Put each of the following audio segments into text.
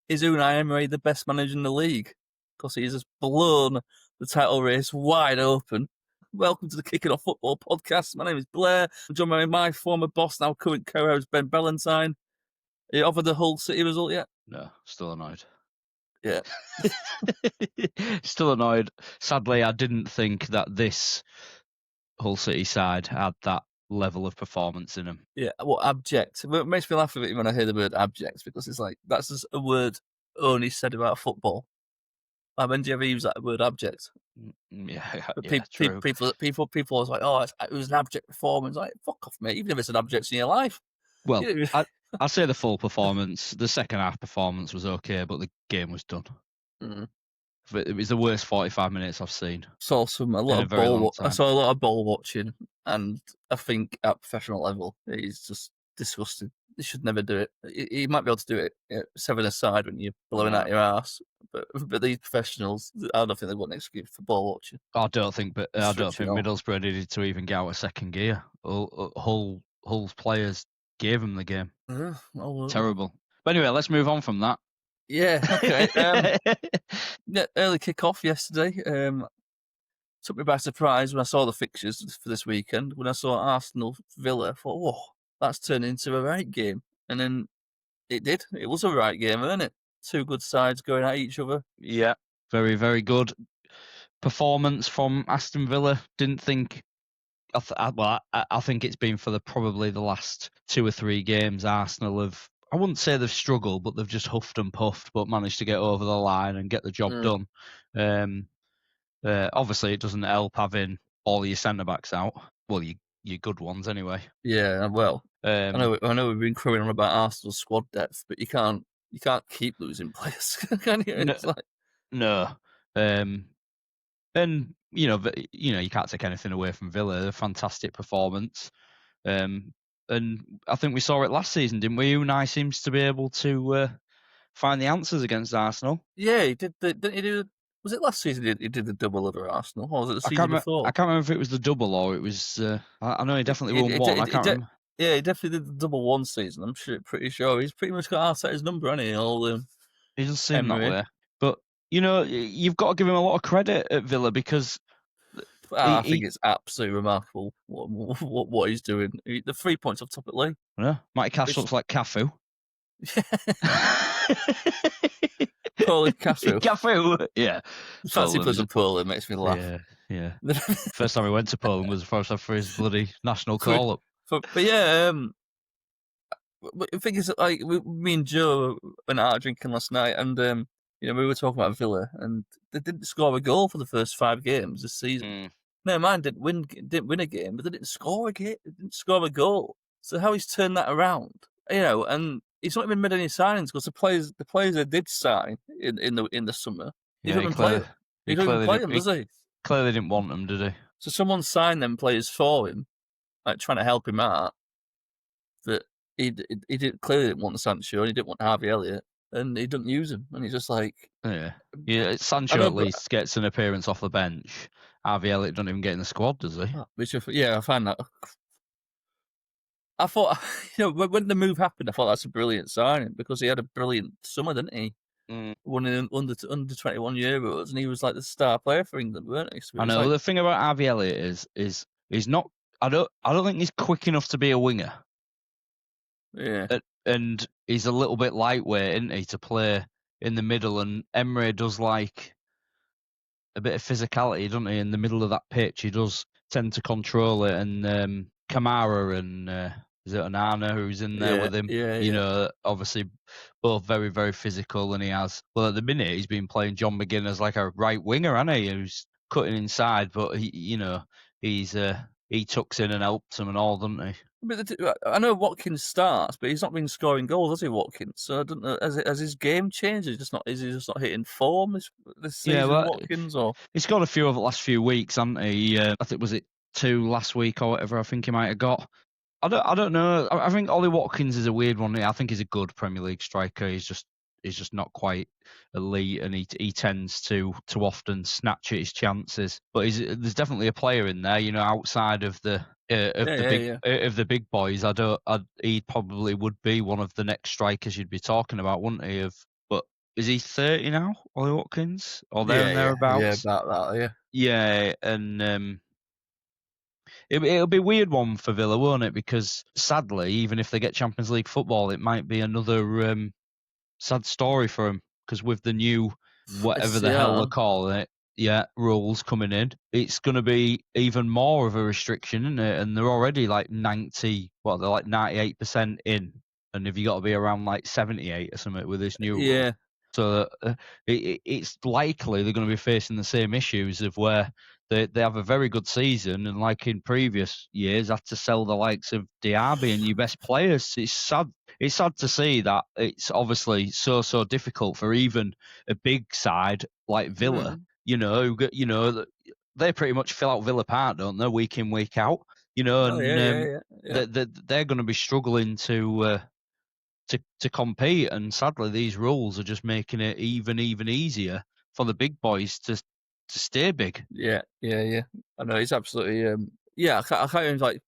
is Unai Emery the best manager in the league? Because he has just blown the title race wide open. Welcome to the Kicking Off Football podcast. My name is Blair. I'm joined by my former boss, now current co-host Ben Ballantyne. Are you offered the Hull City result yet? No, still annoyed. Yeah. Still annoyed. Sadly, I didn't think that this Hull City side had that level of performance in them. Yeah, well, abject. It makes me laugh a bit when I hear the word abject, because it's like, that's just a word only said about football. When do you ever use that word abject? Yeah, But true. people always like, oh, it was an abject performance. Like, fuck off, mate. You've never said abjects in your life. Well, I'd say the full performance, the second half performance was okay, but the game was done. Mm. It was the worst 45 minutes I've seen. I saw a lot of ball watching, and I think at professional level, it's just disgusting. They should never do it. You might be able to do it 7-a-side when you're blowing out your ass, but these professionals, I don't think they've got an excuse for ball watching. I don't think Middlesbrough needed to even get out of second gear. Hull's players gave them the game. Terrible. But anyway, let's move on from that. Yeah, okay. Early kick-off yesterday. Took me by surprise when I saw the fixtures for this weekend. When I saw Arsenal Villa, I thought, whoa, that's turned into a right game. And then it did. It was a right game, wasn't it? Two good sides going at each other. Yeah, very, very good performance from Aston Villa. Didn't think... I think it's been for probably the last 2 or 3 games Arsenal have... I wouldn't say they've struggled, but they've just huffed and puffed, but managed to get over the line and get the job done. Obviously, it doesn't help having all your centre-backs out. Well, your good ones anyway. Yeah, well, I know we've been crowing on about Arsenal's squad depth, but you can't keep losing players, can you? No. And you can't take anything away from Villa. A fantastic performance. And I think we saw it last season, didn't we? Unai seems to be able to find the answers against Arsenal. Yeah, he did. Didn't he do? Was it last season he did the double over Arsenal, or was it the season before? I can't remember if it was the double or it was... I know he definitely won one. I can't remember. Yeah, he definitely did the double one season. I'm pretty sure. He's pretty much got Arteta's number, hasn't he? He doesn't seem that way. But, you've got to give him a lot of credit at Villa because... I think it's absolutely remarkable what he's doing. The 3 points off top of the league. Yeah, Matty Cash looks like Cafu. Paulie Cafu. Cafu, yeah. Fancy plays in Poland makes me laugh. Yeah. First time he went to Poland was for his bloody national call-up. But yeah, the thing is, like, me and Joe went out drinking last night, and we were talking about Villa, and they didn't score a goal for the first 5 games this season. No, mine didn't win a game, but they didn't score a game. They didn't score a goal. So how he's turned that around, and he's not even made any signings, because the players they did sign in the summer, he doesn't play them, does he? Clearly didn't want them, did he? So someone signed them players for him, like trying to help him out. That he clearly didn't want Sancho, and he didn't want Harvey Elliott, and he didn't use him, and he's just like... Yeah, Sancho at least gets an appearance off the bench. Harvey Elliott doesn't even get in the squad, does he? I find that... I thought, when the move happened, I thought that's a brilliant signing, because he had a brilliant summer, didn't he? Won in under 21 Euros, and he was like the star player for England, weren't he? So I know. The thing about Harvey Elliott is he's not... I don't think he's quick enough to be a winger. Yeah. And he's a little bit lightweight, isn't he, to play in the middle, and Emery does like a bit of physicality, doesn't he, in the middle of that pitch. He does tend to control it, and Kamara and is it Onana who's in there with him? Obviously both very, very physical, and at the minute he's been playing John McGinn as like a right winger, hasn't he, who's cutting inside, but he tucks in and helps him and all, doesn't he? But I know Watkins starts, but he's not been scoring goals, has he, Watkins? So I don't know. Has his game changed? Is he just not hitting form this season, Watkins? Or he's got a few over the last few weeks, hasn't he? I think was it 2 last week or whatever. I think he might have got. I don't know. I think Ollie Watkins is a weird one. I think he's a good Premier League striker. He's just not quite elite, and he tends to often snatch at his chances. But there's definitely a player in there, outside of the big boys. He probably would be one of the next strikers you'd be talking about, wouldn't he? But is he 30 now, Ollie Watkins, or there and Yeah, thereabouts? about that, yeah. Yeah, and it'll be a weird one for Villa, won't it? Because sadly, even if they get Champions League football, it might be another sad story for them. Because with the new whatever the hell they're SCR, calling it, rules coming in, it's going to be even more of a restriction, isn't it? And they're already like they're like 98% in, and if you got to be around like 78 or something with this new rule. yeah, So it's likely they're going to be facing the same issues of where they have a very good season and, like in previous years, had to sell the likes of Diaby and your best players. It's sad. It's sad to see that it's obviously so difficult for even a big side like Villa. mm. They pretty much fill out Villa Park, don't they, week in, week out? Oh yeah, And yeah. they're going to be struggling to compete, and sadly these rules are just making it even easier for the big boys to stay big. Yeah. I know it's absolutely yeah. I can't even like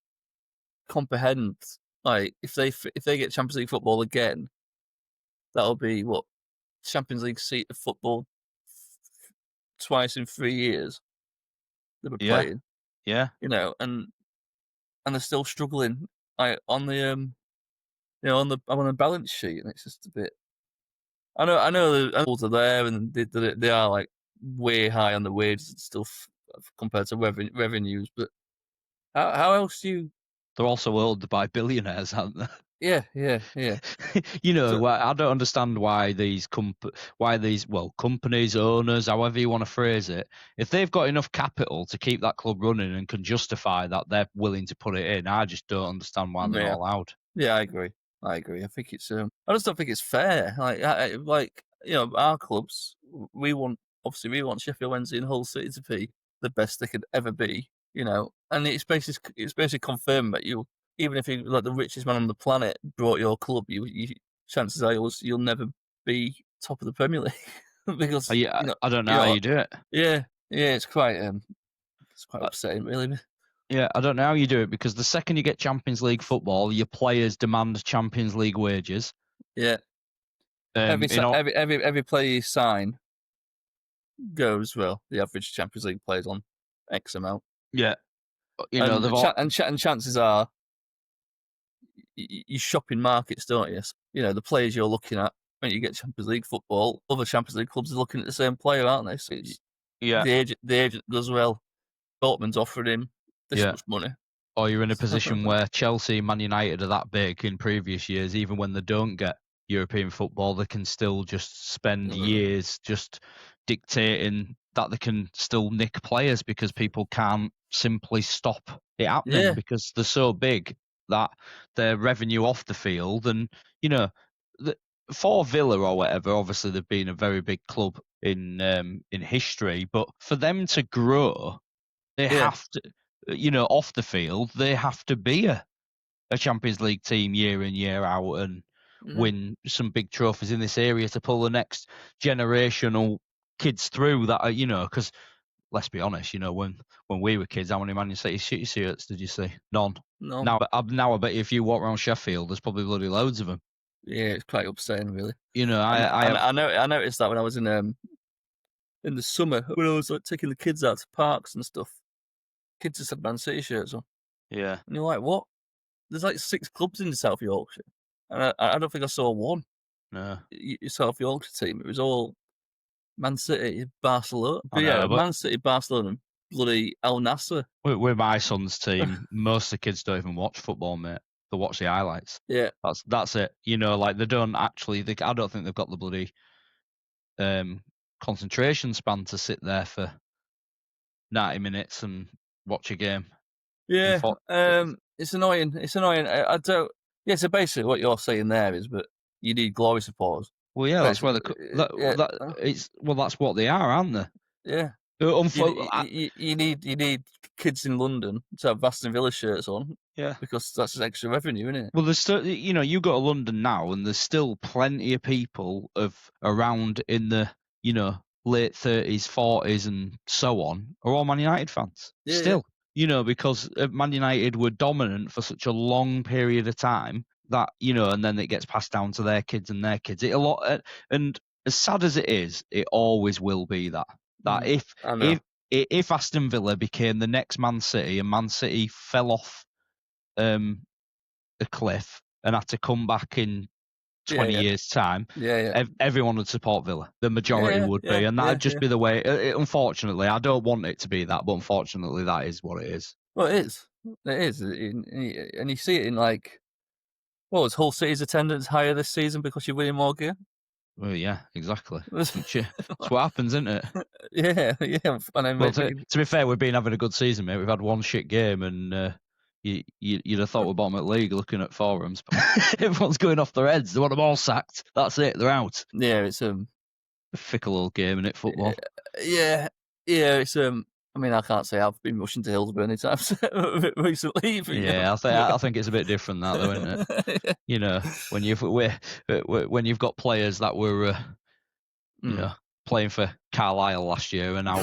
comprehend like if they get Champions League football again, that'll be what Champions League seat of football twice in 3 years they were Yeah, playing, yeah. and they're still struggling like on the on the balance sheet, and it's just a bit. I know the rules are there, and they are like way high on the wages and stuff compared to revenues, but how else do you? They're also owned by billionaires, aren't they? Yeah. So I don't understand why these companies, owners, however you want to phrase it, if they've got enough capital to keep that club running and can justify that they're willing to put it in, I just don't understand why they're yeah, not allowed. yeah, I agree. I think it's I just don't think it's fair. Like our clubs, we want Sheffield Wednesday and Hull City to be the best they could ever be. And it's basically confirmed that you, even if you like the richest man on the planet brought your club, you chances are you'll never be top of the Premier League because I don't know how you do it. yeah, it's quite Uh, upsetting really. Yeah, I don't know how you do it, because the second you get Champions League football, your players demand Champions League wages. Yeah, every player you sign goes well. The average Champions League plays on X amount, yeah, and they've all, chances are you shop in markets, don't you? The players you're looking at when you get Champions League football, other Champions League clubs are looking at the same player, aren't they? So it's, yeah, the agent does well. Dortmund's offering him this yeah. much money. Or you're in a position where Chelsea, Man United are that big in previous years, even when they don't get European football, they can still just spend years just dictating that they can still nick players, because people can't simply stop it happening, Yeah, because they're so big that their revenue off the field. And, the, for Villa or whatever, obviously they've been a very big club in history, but for them to grow, they have to, off the field, they have to be a Champions League team year in, year out, and win some big trophies in this area to pull the next generational kids through that are, because let's be honest, when we were kids, how many Man City shirts did you see? None. no, Now I bet you if you walk around Sheffield, there's probably bloody loads of them. yeah, it's quite upsetting, really. I have. I noticed that when I was in the summer when I was like taking the kids out to parks and stuff. Kids just had Man City shirts on, Yeah. and you're like, what? There's like 6 clubs in South Yorkshire, and I don't think I saw one. No. South Yorkshire team. It was all Man City, Barcelona. I But yeah, know, but Man City, Barcelona, and bloody Al Nassr. with my son's team, most of the kids don't even watch football, mate. They watch the highlights. Yeah, That's it. Like they don't actually. I don't think they've got the bloody concentration span to sit there for 90 minutes and watch a game. yeah. It's annoying. I don't. Yeah, so basically, what you're saying there is, but you need glory supporters. Well, yeah, that's where Yeah, that's what they are, aren't they? yeah. You need kids in London to have Aston Villa shirts on. Yeah. Because that's just extra revenue, isn't it? Well, there's still, you go to London now, and there's still plenty of people around in the, late 30s, 40s, and so on, are all Man United fans. Yeah, Still, because Man United were dominant for such a long period of time that, and then it gets passed down to their kids and their kids. And as sad as it is, it always will be that. That I know. if Aston Villa became the next Man City and Man City fell off a cliff and had to come back in 20 Yeah. years' time, Yeah. everyone would support Villa. The majority Yeah. would be, and that'd just be the way. Unfortunately, I don't want it to be that, but unfortunately, that is what it is. Well, it is. It is, and you see it in like, well, is Hull City's attendance higher this season because you're winning more games? Well, yeah, exactly. It's what happens, isn't it? Yeah. And then Well, to be fair, we've been having a good season, mate. We've had one shit game, and you'd have thought we're bottom of the league looking at forums. But everyone's going off their heads. They want them all sacked. That's it. They're out. yeah, it's A fickle old game, isn't it, football? yeah, it's I mean, I can't say I've been rushing to Hillsborough any times recently. But, Yeah, I think it's a bit different that though, isn't it? You know, when you've got players that were playing for Carlisle last year and now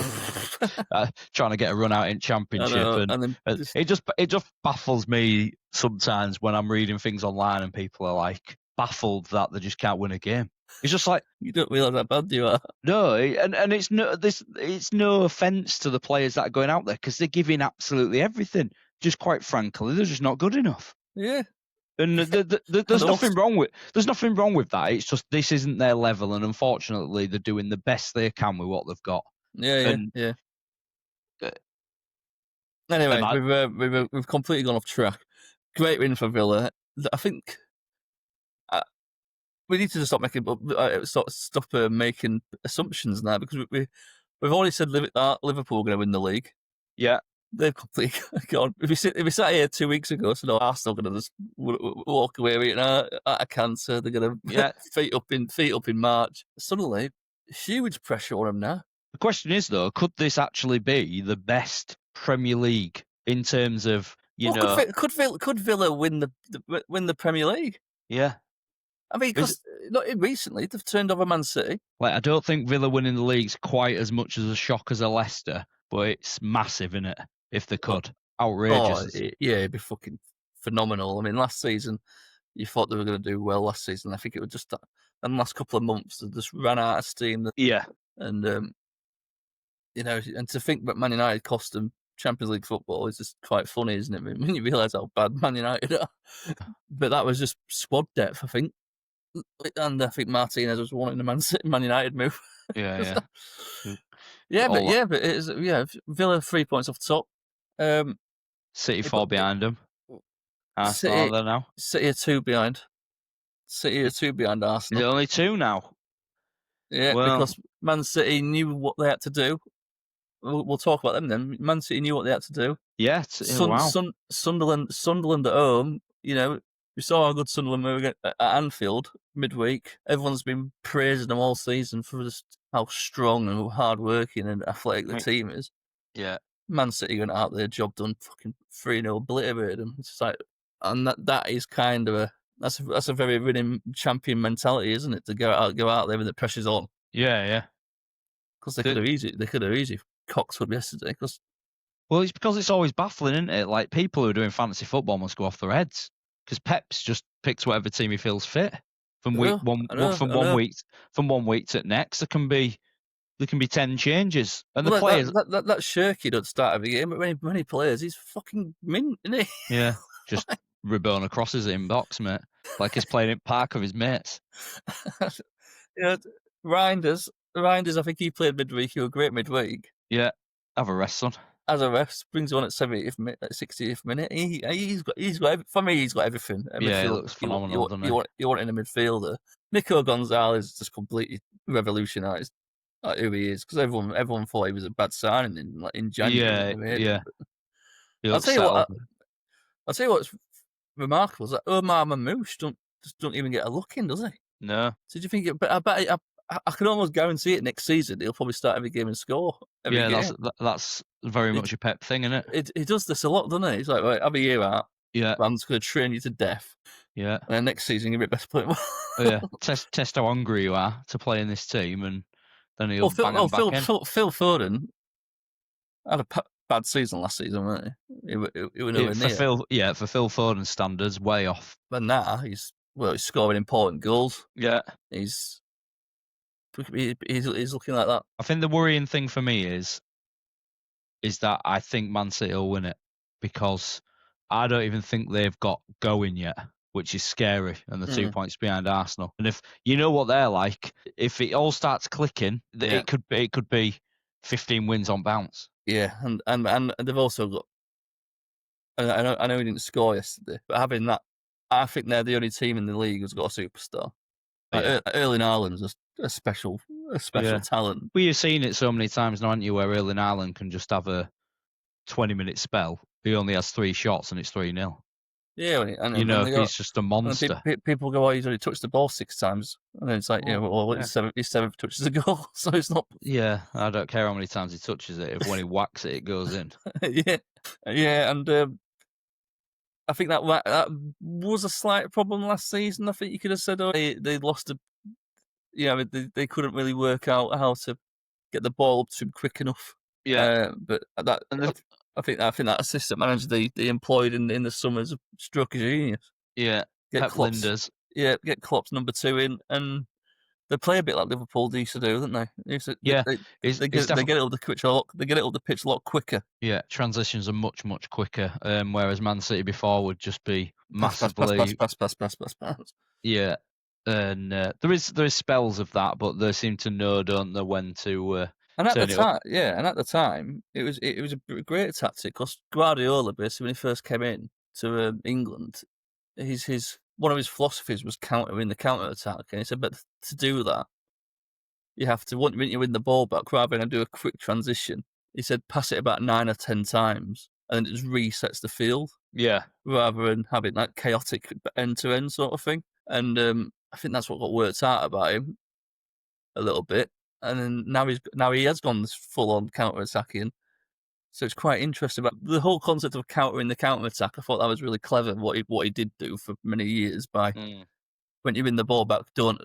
trying to get a run out in Championship, and it just baffles me sometimes when I'm reading things online and people are like baffled that they just can't win a game. It's just like, you don't realise how bad you are. no, and it's no offence to the players that are going out there because they're giving absolutely everything. Just quite frankly, they're just not good enough. Yeah. And there's nothing wrong with that. It's just this isn't their level, and unfortunately, they're doing the best they can with what they've got. Yeah. Anyway, we've completely gone off track. Great win for Villa. I think we need to stop making making assumptions now, because we've already said Liverpool are going to win the league. Yeah. They've completely gone. If we sat here 2 weeks ago, so no, Arsenal going to just walk away with it out of cancer. They're going to feet up in March. Suddenly, huge pressure on them now. The question is though, could this actually be the best Premier League in terms of Could Villa win the Premier League? Yeah. I mean, because not recently they've turned over Man City. Like, I don't think Villa winning the league's quite as much as a shock as a Leicester, but it's massive, isn't it? If they could, outrageous. It'd be fucking phenomenal. I mean, last season you thought they were going to do well. Last season, I think it was just that. And the last couple of months they just ran out of steam. Yeah, and and to think that Man United cost them Champions League football is just quite funny, isn't it? When you realise how bad Man United are. But that was just squad depth, I think. And I think Martinez was wanting the Man United move. Yeah. But it is, Villa 3 points off the top. City 4 behind them. Arsenal there now. City are 2 behind. City are 2 behind Arsenal. They're only 2 now. Yeah, because Man City knew what they had to do. We'll talk about them then. Man City knew what they had to do. Yeah, Sunderland at home. We saw how good Sunderland were at Anfield midweek. Everyone's been praising them all season for just how strong and hard-working and athletic the team is. Yeah. Man City went out there, job done, fucking 3-0 obliterated them. It's like, and that is kind of that's a very winning champion mentality, isn't it? To go out there when the pressure's on. Yeah. Because they could have easy coxed yesterday. Well, it's because it's always baffling, isn't it? Like, people who are doing fantasy football must go off their heads. Because Pep's just picks whatever team he feels fit from week one to next. There can be 10 changes, and the players that Shirky don't start every game, but when he plays, he's fucking mint, isn't he? Yeah, just Rabona crosses it in box, mate, like he's playing in park with his mates. Reinders, I think he played midweek. He was great midweek. Yeah, have a rest, son. As a ref, brings on at 70th minute, at 60th minute. He's got for me. He's got everything. Yeah, he looks phenomenal, doesn't he? You want in a midfielder. Nico Gonzalez just completely revolutionised who he is, because everyone thought he was a bad signing in January. Yeah. I'll tell you what's remarkable is that Omar Mamouche don't even get a look in, does he? No. So do you think? But I bet I can almost guarantee it next season. He'll probably start every game and score. That's very much a Pep thing, isn't it? He does this a lot, doesn't he? He's like, right, have a year out. Yeah. I'm just going to train you to death. Yeah. And then next season you'll be best player. Yeah. Test how hungry you are to play in this team, and then he'll bang him back in. Phil Foden had a bad season last season, wasn't he? He was nowhere near. For Phil Foden standards, way off. But now he's scoring important goals. Yeah. He's He's looking like that. I think the worrying thing for me is that I think Man City will win it because I don't even think they've got going yet, which is scary, and the 2 points behind Arsenal. And if you know what they're like, if it all starts clicking, Yeah. it could be 15 wins on bounce. Yeah, and they've also got. I know he didn't score yesterday, but having that, I think they're the only team in the league who's got a superstar. Like Erling Haaland's a special talent. Well, you've seen it so many times now, haven't you, where Erling Haaland can just have a 20-minute spell. He only has 3 shots and it's 3-0. Yeah, and he's just a monster. People go, "Oh, he's only touched the ball 6 times," and then it's like, his seventh touches a goal, so it's not. Yeah, I don't care how many times he touches it. If when he whacks it, it goes in. yeah, and I think that was a slight problem last season. I think you could have said, "Oh, they lost they couldn't really work out how to get the ball up to him quick enough." Yeah, but that I think that assistant manager they employed in the summers struck a genius. Yeah, Get Linders. Yeah, get Klopp's number 2 in, and they play a bit like Liverpool used to do, don't they? They get it up the pitch a lot. They get it up the pitch a lot quicker. Yeah, transitions are much quicker. Whereas Man City before would just be massively pass. Yeah, and there is spells of that, but they seem to know, don't they, when to. And at the time, it was a great tactic because Guardiola, basically, when he first came in to England, one of his philosophies was countering the counter attack, and he said, but to do that, you have to when you win the ball back, rather than do a quick transition. He said, pass it about 9 or 10 times, and then it just resets the field. Yeah, rather than having that chaotic end to end sort of thing, and I think that's what got worked out about him a little bit. And then now he has gone full on counter attacking. So it's quite interesting about the whole concept of countering the counter attack. I thought that was really clever what he did do for many years by when you win the ball back, don't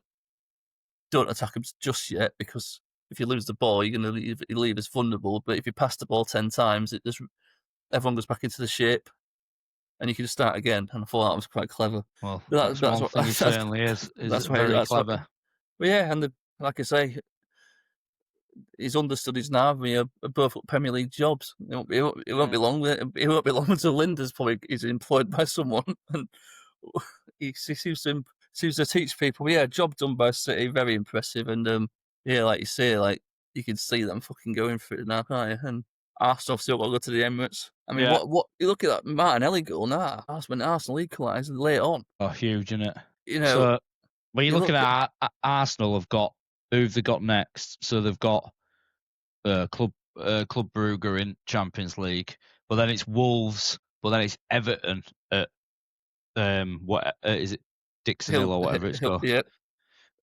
attack him just yet, because if you lose the ball, you're going to leave us vulnerable. But if you pass the ball 10 times, everyone goes back into the shape, and you can just start again. And I thought that was quite clever. Well, that's one thing he certainly is. That's very clever. But yeah, and like I say, his understudies now have both Premier League jobs. It won't be long. It won't be long until Linda's probably is employed by someone, and he seems to teach people. Yeah, job done by City, very impressive. And yeah, like you say, like you can see them fucking going for it now, can't you? And Arsenal still got to go to the Emirates. I mean, what you look at that Martinelli goal now? When Arsenal equalised late on. Oh, huge, isn't it? So when you're looking at Arsenal, who've they got next? So they've got Club Brugge in Champions League, but then it's Wolves, but then it's Everton at what is it, Dixonville or whatever it's called? Yeah.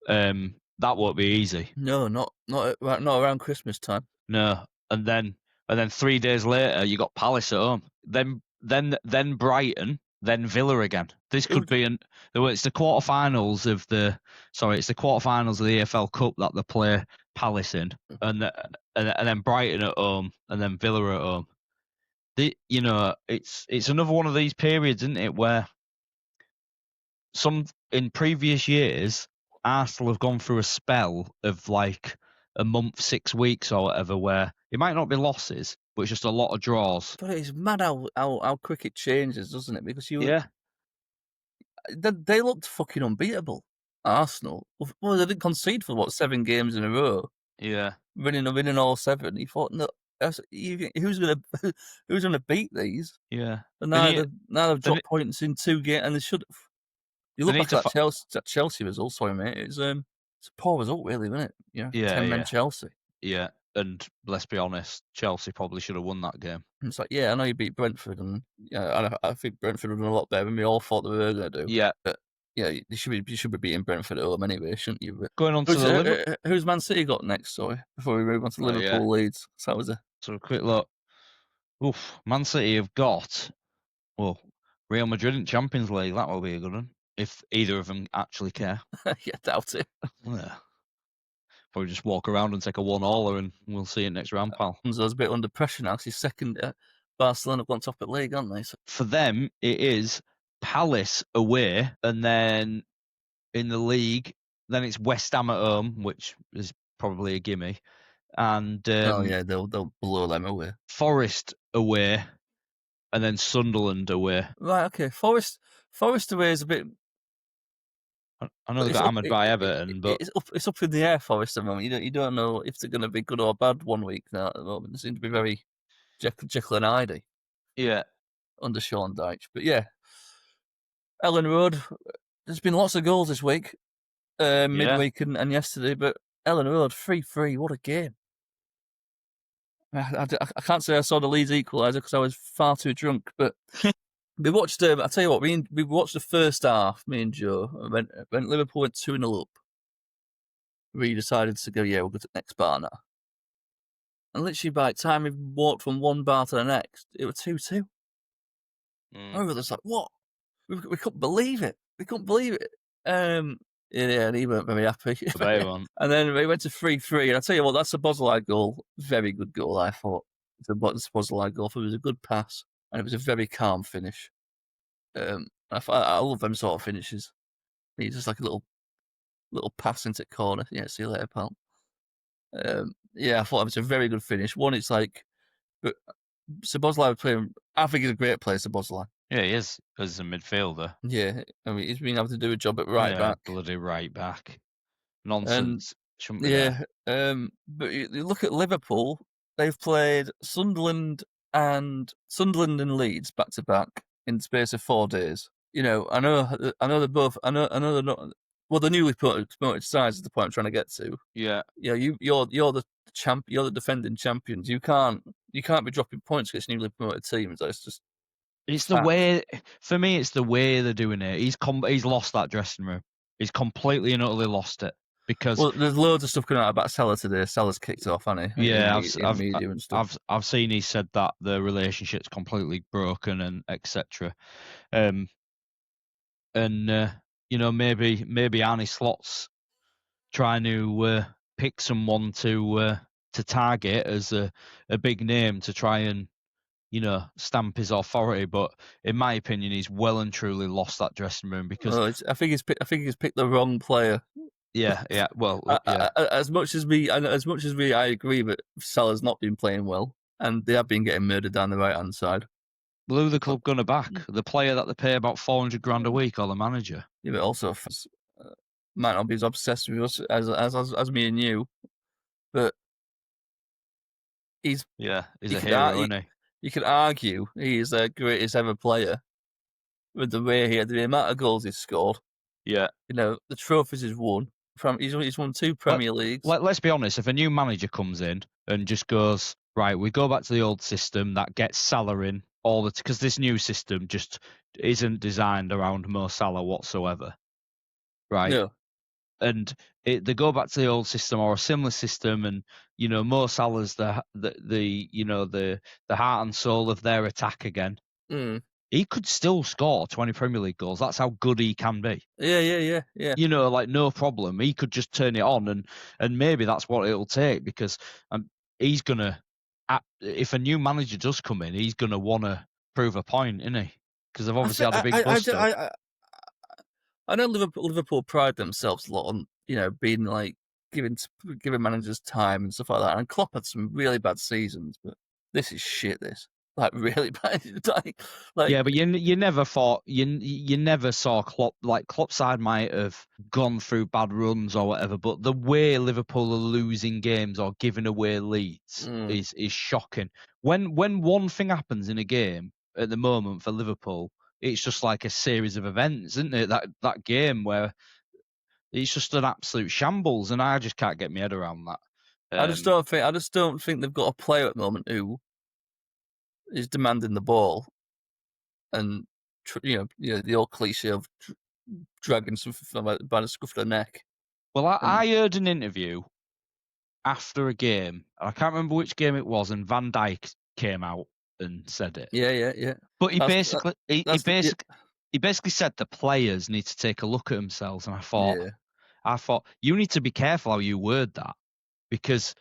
That won't be easy. No, not around Christmas time. No, and then 3 days later you got Palace at home. Then Brighton, then Villa again. This could be it's the quarterfinals of the EFL Cup that they play Palace in, and then Brighton at home, and then Villa at home. It's another one of these periods, isn't it, where in previous years Arsenal have gone through a spell of like a month, 6 weeks or whatever, where it might not be losses, but it's just a lot of draws. But it's mad how quick it changes, doesn't it? Because they looked fucking unbeatable. Arsenal. Well, they didn't concede for 7 games in a row. Yeah, winning all 7. He thought, no, who's gonna beat these? Yeah, and now they've dropped points in 2 games, and they should have. You look back at that Chelsea result, sorry mate. It's a poor result, really, isn't it? 10-men Chelsea. Yeah, and let's be honest, Chelsea probably should have won that game. And it's like, yeah, I know you beat Brentford, and I think Brentford have done a lot better than we all thought they were going to do. Yeah, but yeah, you should be beating Brentford at home anyway, shouldn't you? But going on to who's Man City got next? Sorry, before we move on to Liverpool Leeds. So that was a quick look. Man City have got Real Madrid in Champions League. That will be a good one if either of them actually care. Yeah, doubt it. Yeah. Probably just walk around and take a 1-all, and we'll see it next round, pal. Enzo's a bit under pressure now because he's second. Barcelona have gone top of the league, aren't they? So. For them, it is Palace away, and then in the league, then it's West Ham at home, which is probably a gimme. And Oh yeah, they'll blow them away. Forest away, and then Sunderland away. Right, okay. Forest away is a bit. I know they got hammered by Everton, but It's up in the air. Forest at the moment. You don't know if they're going to be good or bad one week now. At the moment, they seem to be very Jekyll and Hyde yeah, under Sean Dyche. But yeah, Ellen Road. There's been lots of goals this week, midweek and yesterday. But Ellen Road 3-3. What a game! I can't say I saw the Leeds equaliser because I was far too drunk. But we watched. I tell you what, we watched the first half. Me and Joe. When Liverpool went 2-0 up, we decided to go. Yeah, we'll go to the next bar now. And literally by the time we walked from one bar to the next, it was 2-2. And we were just like, what? We couldn't believe it. We couldn't believe it. Yeah, and he weren't very happy. And then we went to 3-3. And I tell you what, that's a Bozolai goal. Very good goal, I thought. It's a Bozolai goal. It was a good pass. And it was a very calm finish. I love them sort of finishes. He's just like a little pass into the corner. Yeah, see you later, pal. Yeah, I thought it was a very good finish. One, it's like, but Szoboszlai playing. I think he's a great player, Szoboszlai. Yeah, he is as a midfielder. Yeah, I mean he's been able to do a job at right back. Bloody right back. Nonsense. Shouldn't be there. But you look at Liverpool. They've played Sunderland and Leeds back to back in the space of 4 days. You know, I know they're both. I know they're not. Well, the newly promoted sides is the point I'm trying to get to. Yeah. Yeah, you're the champ. You're the defending champions. You can't be dropping points against newly promoted teams. It's just. It's the way. For me, it's the way they're doing it. He's lost that dressing room. He's completely and utterly lost it because. Well, there's loads of stuff coming out about Salah today. Salah's kicked off, hasn't he? Yeah, in media and stuff. I've seen he said that the relationship's completely broken and etc. You know, maybe Arne Slot's trying to pick someone to target as a big name to try and, you know, stamp his authority. But in my opinion, he's well and truly lost that dressing room because I think he's picked the wrong player. Yeah. Well, yeah. As much as I agree that Salah's not been playing well, and they have been getting murdered down the right hand side. Who the club gonna back? The player that they pay about $400,000 a week, or the manager? Yeah, but also might not be as obsessed with us as me and you, but he's a hero, isn't he? You could argue he is the greatest ever player with the way the amount of goals he's scored. Yeah, you know, the trophies he's won. He's won 2 Premier Leagues. Let's be honest. If a new manager comes in and just goes, right, we go back to the old system that gets Salah in all the because this new system just isn't designed around Mo Salah whatsoever, right? No. And they go back to the old system or a similar system, and you know Mo Salah's the heart and soul of their attack again. He could still score 20 Premier League goals. That's how good he can be. Yeah. You know, like no problem. He could just turn it on, and maybe that's what it'll take because he's gonna. If a new manager does come in, he's gonna want to prove a point, isn't he? Because they've obviously had a big bust up. I know Liverpool pride themselves a lot on, you know, being like giving managers time and stuff like that. And Klopp had some really bad seasons, but this is shit. This like really bad. like yeah, but you never thought you never saw Klopp. Like Klopp's side might have gone through bad runs or whatever, but the way Liverpool are losing games or giving away leads is shocking. When one thing happens in a game at the moment for Liverpool, it's just like a series of events, isn't it? That game where it's just an absolute shambles, and I just can't get my head around that. I just don't think they've got a player at the moment who is demanding the ball, and you know the old cliche of dragging something by the scruff of the neck. Well, I heard an interview after a game. I can't remember which game it was, and Van Dijk came out and said it. Yeah. But he basically said the players need to take a look at themselves, and I thought you need to be careful how you word that because.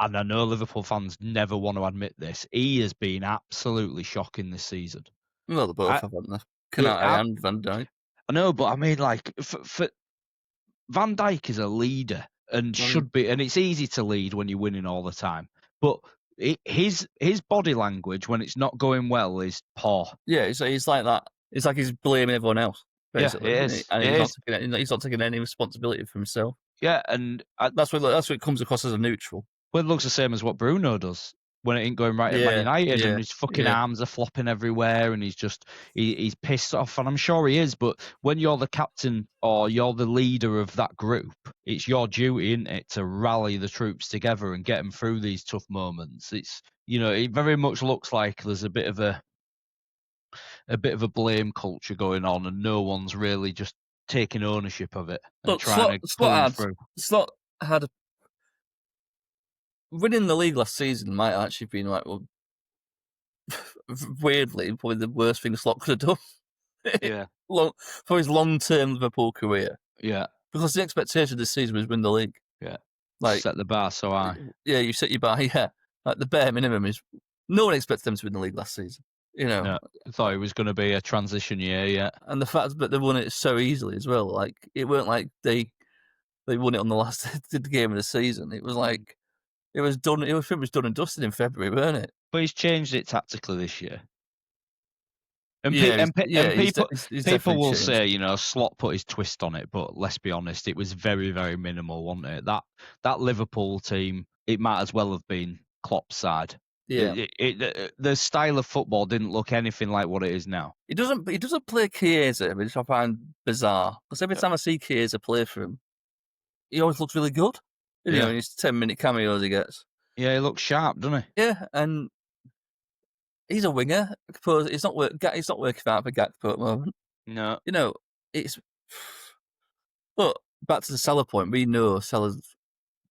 And I know Liverpool fans never want to admit this. He has been absolutely shocking this season. Well, they both haven't they? Canate and Van Dijk. I know, but I mean, like, for Van Dijk is a leader. and should be, and it's easy to lead when you're winning all the time. But his body language when it's not going well is poor. Yeah, he's like that. It's like he's blaming everyone else, Yeah, basically, it isn't he? is. And It is. he's not taking any responsibility for himself. Yeah, and That's what it comes across as a neutral. well, it looks the same as what Bruno does when it ain't going right at Man United, and his fucking arms are flopping everywhere, and he's pissed off, and I'm sure he is. But when you're the captain or you're the leader of that group, it's your duty, isn't it, to rally the troops together and get them through these tough moments. It's it very much looks like there's a bit of a blame culture going on, and no one's really just taking ownership of it and Look, trying to pull them through. Slot had winning the league last season might actually been like, well, weirdly, probably the worst thing Slot could have done. Yeah. For his long-term Liverpool career. Yeah. Because the expectation this season was win the league. Yeah. Like, set the bar so high. Yeah, you set your bar. Yeah, like the bare minimum is no one expected them to win the league last season. No, I thought it was going to be a transition year. Yeah, and the fact that they won it so easily as well. Like it weren't like they won it on the last game of the season. It was like it was done. It was done and dusted in February, weren't it? But he's changed it tactically this year. And people will say, Slot put his twist on it, but let's be honest, it was very, very minimal, wasn't it? That Liverpool team, it might as well have been Klopp's side. Yeah, the style of football didn't look anything like what it is now. He doesn't play Chiesa, which I find bizarre. Because every time I see Chiesa play for him, he always looks really good. In his 10-minute cameos he gets. Yeah, he looks sharp, doesn't he? Yeah, and he's a winger. It's not working out for Gakpo at the moment. No. It's. But back to the Salah point, we know Salah's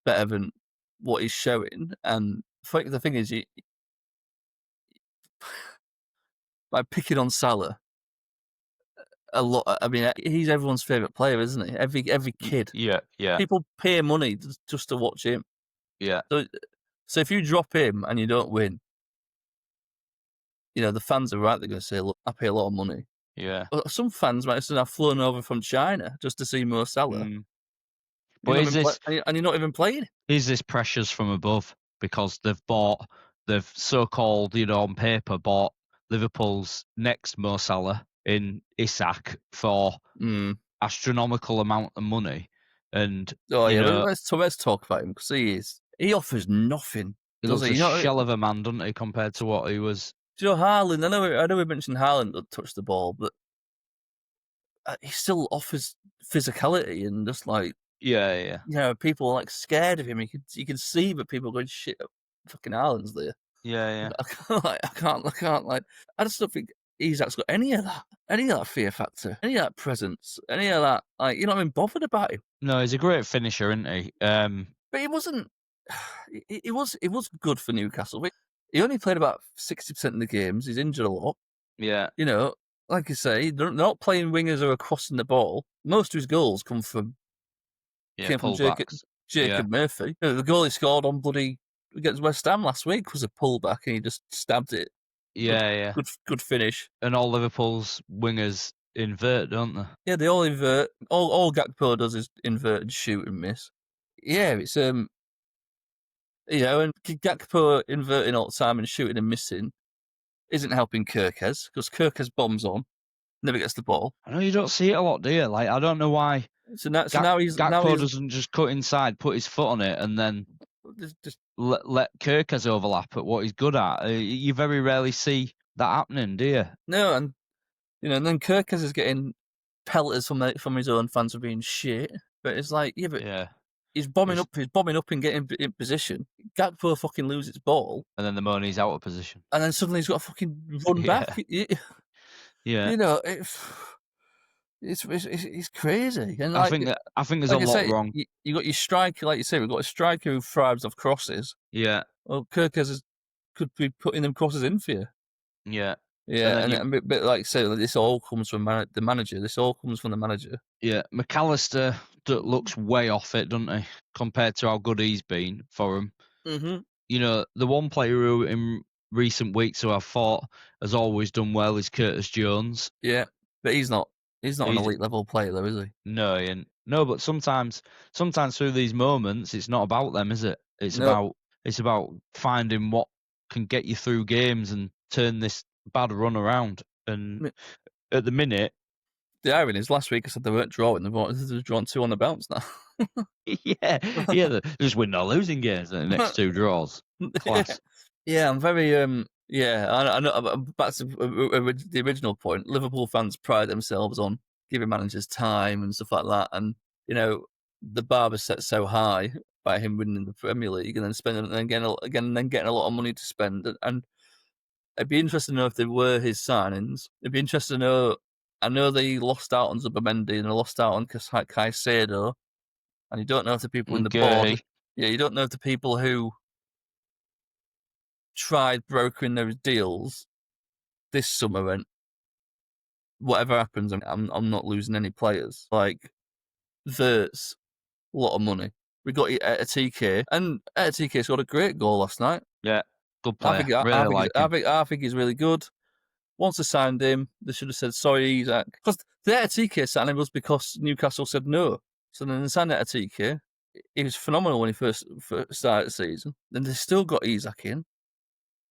better than what he's showing, and the thing is, by picking on Salah a lot, I mean, he's everyone's favourite player, isn't he? Every kid. Yeah. People pay money just to watch him. Yeah. So if you drop him and you don't win, the fans are right. They're going to say, "Look, I pay a lot of money." Yeah. But some fans might have flown over from China just to see Mo Salah. But and you're not even playing. Is this pressures from above because they've so-called, on paper, bought Liverpool's next Mo Salah in Isak for astronomical amount of money, and let's talk about him because he offers nothing. He looks a shell of a man, doesn't he, compared to what he was. Haaland, I know we mentioned Haaland that touched the ball, but he still offers physicality and just like people are like scared of him. You can see that people are going, shit, fucking Haaland's there. Yeah. I can't I just don't think Isak's got any of that fear factor, any of that presence, any of that, like, you're not even bothered about him. No, he's a great finisher, isn't he? But he wasn't. It was good for Newcastle. He only played about 60% of the games. He's injured a lot. Yeah. Like you say, they're not playing wingers who are crossing the ball. Most of his goals came from Jacob Murphy. The goal he scored on against West Ham last week was a pullback, and he just stabbed it. Yeah. Good finish. And all Liverpool's wingers invert, don't they? Yeah, they all invert. All Gakpo does is invert and shoot and miss. Yeah, it's and Gakpo inverting all the time and shooting and missing isn't helping Kirkes, because Kirkes bombs on, never gets the ball. I know you don't see it a lot, do you? Like, I don't know why. So now Gakpo doesn't just cut inside, put his foot on it, and then just let Kirkes overlap at what he's good at. You very rarely see that happening, do you? No, and and then Kirkes is getting pelters from his own fans for being shit. But it's like, he's bombing up and getting in position. Gakpo fucking loses ball, and then the moment he's out of position, and then suddenly he's got to fucking run back. It's crazy. And I think there's a lot wrong. You got your striker, like you say, we've got a striker who thrives off crosses. Yeah. Well, Kirkes could be putting them crosses in for you. Yeah. Yeah, and a bit like say, this all comes from the manager. This all comes from the manager. Yeah, McAllister looks way off it, doesn't he, compared to how good he's been for him. Mm-hmm. The one player who in recent weeks who I thought has always done well is Curtis Jones. Yeah, but he's not an elite level player though, is he? No, No, but sometimes through these moments, it's not about them, is it? It's No, about finding what can get you through games and turn this bad run around. And at the minute, the irony is last week I said they weren't drawing. They've drawn 2 on the bounce now. yeah, they're just winning or losing games in the next 2 draws. Class. Yeah, I'm very I know. Back to the original point. Liverpool fans pride themselves on giving managers time and stuff like that, and the bar was set so high by him winning the Premier League and then spending and then getting a lot of money to spend. And it'd be interesting to know if they were his signings. It'd be interesting to know. I know they lost out on Zubimendi and they lost out on Caicedo, and you don't know if the people in the board. Okay. Yeah, you don't know if the people who tried brokering those deals this summer went, whatever happens, I'm not losing any players. Like, there's a lot of money. We got a TK, and TK scored a great goal last night. Yeah, good player. I think he's really good. Once they signed him, they should have said, sorry, Isaac. Because the TK signing was because Newcastle said no. So then they signed TK. He was phenomenal when he first started the season. Then they still got Isaac in.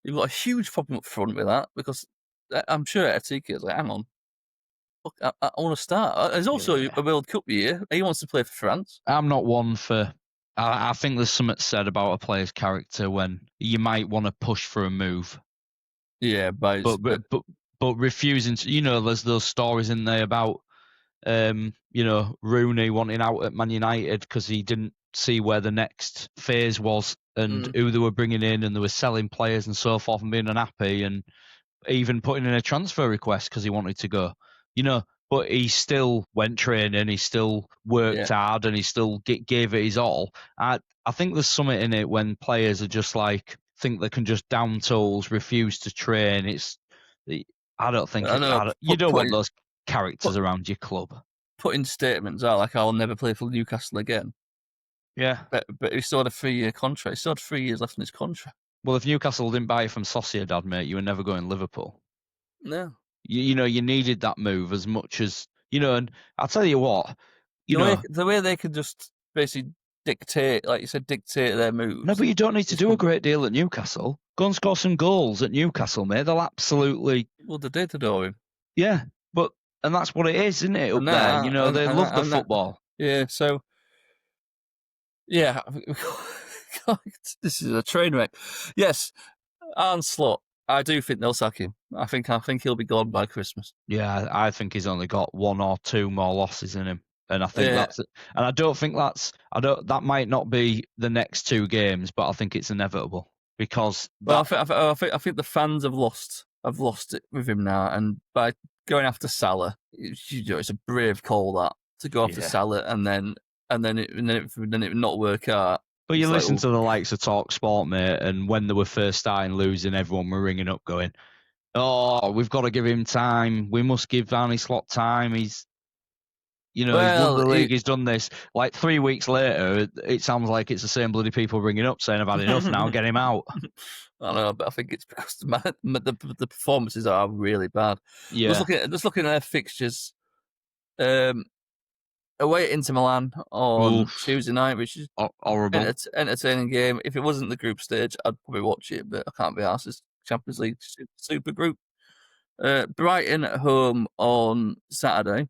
You've got a huge problem up front with that because I'm sure TK is like, hang on. Look, I want to start. There's also a World Cup year. He wants to play for France. I'm not one for... I think there's something said about a player's character when you might want to push for a move. Yeah, but refusing to... there's those stories in there about, Rooney wanting out at Man United because he didn't see where the next phase was and who they were bringing in, and they were selling players and so forth and being unhappy, and even putting in a transfer request because he wanted to go. But he still went training, he still worked hard, and he still gave it his all. I think there's something in it when players are just like, think they can just down tools, refuse to train. I don't think you don't want those characters around your club. Putting statements out like, I'll never play for Newcastle again. Yeah. But he still had a 3-year contract. He still had 3 years left in his contract. Well, if Newcastle didn't buy you from Sociedad, mate, you were never going Liverpool. No. You needed that move as much as, and I'll tell you what, the way they could just basically dictate, like you said, dictate their moves. No, but you don't need to do a great deal at Newcastle. Go and score some goals at Newcastle, mate. They'll absolutely... Well, they did adore him. Yeah, and that's what it is, isn't it, up there? They love the football. Yeah, so... Yeah. This is a train wreck. Yes, Arne Slot. I do think they'll sack him. I think he'll be gone by Christmas. Yeah, I think he's only got 1 or 2 more losses in him. And I think that's it. And I don't think that might not be the next 2 games, but I think it's inevitable because. I think the fans have lost it with him now, and by going after Salah, it's a brave call that to go after Salah, and then it not work out. But you listen to the likes of Talk Sport, mate, and when they were first starting losing, everyone were ringing up going, "Oh, we've got to give him time. We must give Arne Slot time. He's he's won the league, he's done this." Like 3 weeks later, it sounds like it's the same bloody people ringing up saying, "I've had enough now, get him out." I don't know, but I think it's because the performances are really bad. Yeah. Just looking at their fixtures, away at Inter Milan on Tuesday night, which is horrible, entertaining game. If it wasn't the group stage, I'd probably watch it, but I can't be arsed. It's Champions League super group. Brighton at home on Saturday.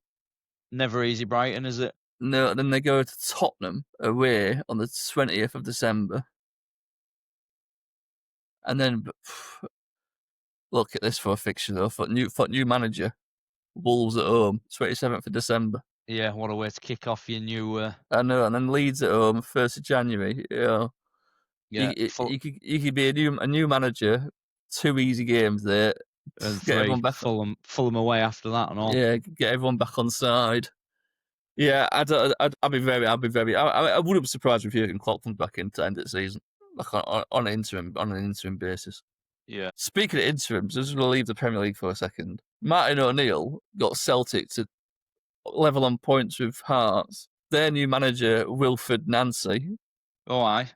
Never easy, Brighton, is it? No, then they go to Tottenham away on the 20th of December. And then, look at this for a fixture though, for new manager, Wolves at home, 27th of December. Yeah, what a way to kick off your new... I know, and then Leeds at home, 1st of January. Yeah. You could be a new manager, 2 easy games there. And get everyone back. Fulham away after that and all. Yeah, get everyone back on side. Yeah, I'd be very. I wouldn't be surprised if Jurgen Klopp comes back in to end the season, like on an interim basis. Yeah. Speaking of interims, I'm just going to leave the Premier League for a second. Martin O'Neill got Celtic to level on points with Hearts. Their new manager, Wilfred Nancy. Oh, aye.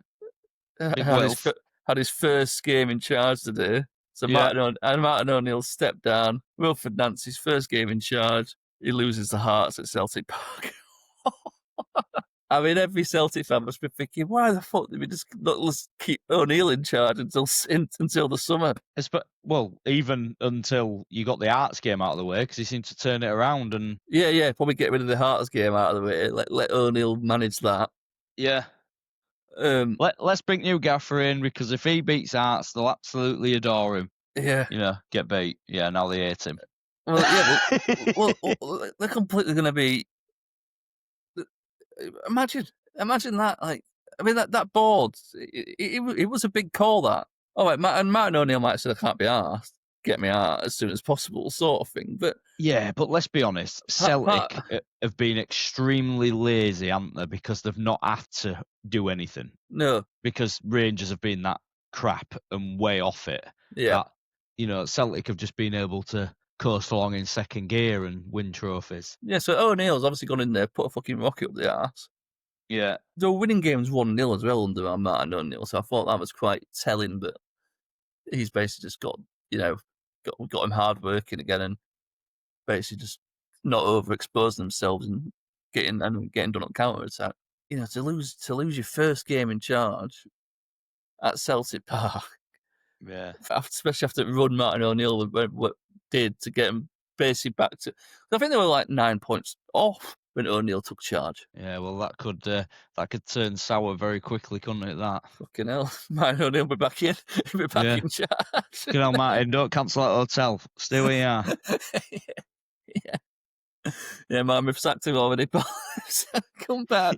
Had his first game in charge today. So Martin O'Neill stepped down. Wilfred Nancy's first game in charge. He loses the Hearts at Celtic Park. I mean, every Celtic fan must be thinking, why the fuck did we just not let's keep O'Neill in charge until the summer? Well, even until you got the Arts game out of the way, because he seemed to turn it around. And Yeah, yeah, probably get rid of the Hearts game out of the way. Let O'Neill manage that. yeah, Um, let's bring new Gaffer in, because if he beats Arts, they'll absolutely adore him. yeah. Get beat. Yeah, now they hate him. Well, yeah. Well, they're completely going to be. Imagine that. Like, I mean, that board. It was a big call. That. Oh, right, and Martin O'Neill might say, "I can't be asked. Get me out as soon as possible," sort of thing. But Yeah, but let's be honest, part, Celtic have been extremely lazy, haven't they? Because they've not had to do anything. no, Because Rangers have been that crap and way off it, yeah, that, Celtic have just been able to coast along in second gear and win trophies. yeah. So O'Neill's obviously gone in there, put a fucking rocket up the arse. Yeah, They were winning games 1-0 as well under Martin O'Neill, so I thought that was quite telling. But he's basically just got him hard working again, and basically just not overexposing themselves and getting done on counter attack. To lose your first game in charge at Celtic Park, yeah. especially after the run Martin O'Neill did to get him basically back to. I think they were like 9 points off when O'Neill took charge. Yeah, well, that could turn sour very quickly, couldn't it? That. Fucking hell, Martin O'Neill will be back in. He'll be back Yeah. in charge. Good old Martin, don't cancel that hotel. Stay where you are. Yeah, man, we've sacked him already, but come back.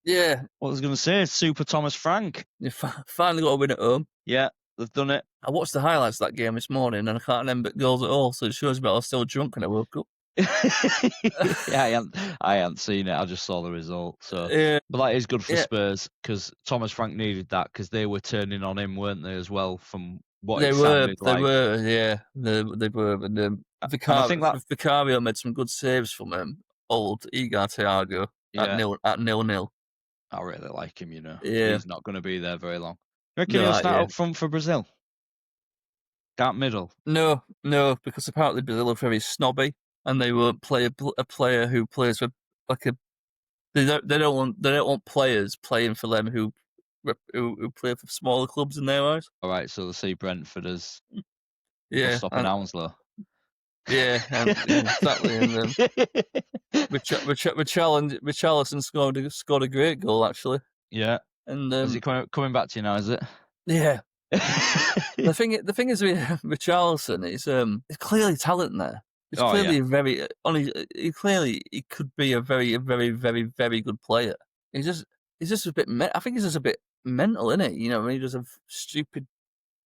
Yeah, What was I going to say? Super Thomas Frank. you finally got a win at home. Yeah, they've done it. I watched the highlights of that game this morning, and I can't remember goals at all. So it shows me I was still drunk when I woke up. Yeah, I hadn't seen it. I just saw the result. So, Yeah, but that is good for yeah, Spurs, because Thomas Frank needed that, because they were turning on him, weren't they, as well? From what they it were, sounded they like. were, yeah, they were. And And I think that, Vicario made some good saves from old Igor Thiago at yeah, 0-0. I really like him. Yeah, He's not going to be there very long. You reckon he'll no, start yeah, up front for Brazil? That middle. no, because apparently Brazil are very snobby, and they won't play a player who plays for like a. They don't want players playing for them who play for smaller clubs in their eyes. All right, so they'll see Brentford as Yeah, bus stop in and Hounslow. yeah, exactly. And Richarlison scored a great goal actually. Yeah. And Is he coming back to you now, is it? yeah, the thing is with Richarlison is he's clearly talent there. He's Oh, clearly yeah. a very he could be a very very very good player. He's just a bit. I think he's just a bit mental, isn't he? When he does a stupid.